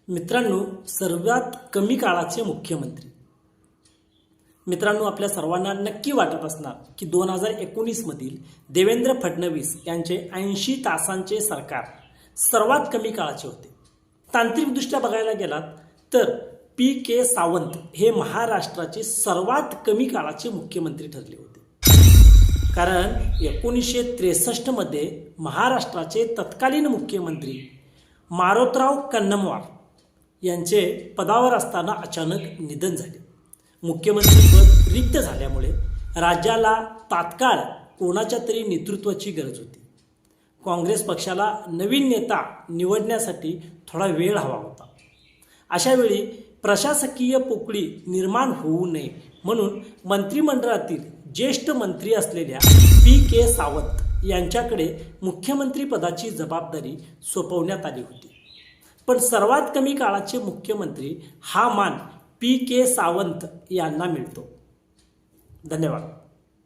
मित्रांनो, सर्वात कमी काळाचे मुख्यमंत्री. मित्रांनो, आपल्या सर्वांना नक्की वाटत असणार की 2019 मधील देवेंद्र फडणवीस यांचे 80 तासांचे सरकार सर्वात कमी काळाचे होते. तांत्रिकदृष्ट्या बघायला गेलात तर PK सावंत हे महाराष्ट्राचे सर्वात कमी काळाचे मुख्यमंत्री ठरले होते. कारण 1963 मध्ये महाराष्ट्राचे तत्कालीन मुख्यमंत्री मारोतराव कन्नमवार यांचे पदावर असताना अचानक निधन झाले. मुख्यमंत्रीपद रिक्त झाल्यामुळे राज्याला तात्काळ कोणाच्या तरी नेतृत्वाची गरज होती. काँग्रेस पक्षाला नवीन नेता निवडण्यासाठी थोडा वेळ हवा होता. अशावेळी प्रशासकीय पोकळी निर्माण होऊ नये म्हणून मंत्रिमंडळातील ज्येष्ठ मंत्री असलेल्या PK सावंत यांच्याकडे मुख्यमंत्रीपदाची जबाबदारी सोपवण्यात आली होती. पण सर्वात कमी काळाचे मुख्यमंत्री हा मान PK सावंत यांना मिळतो. धन्यवाद.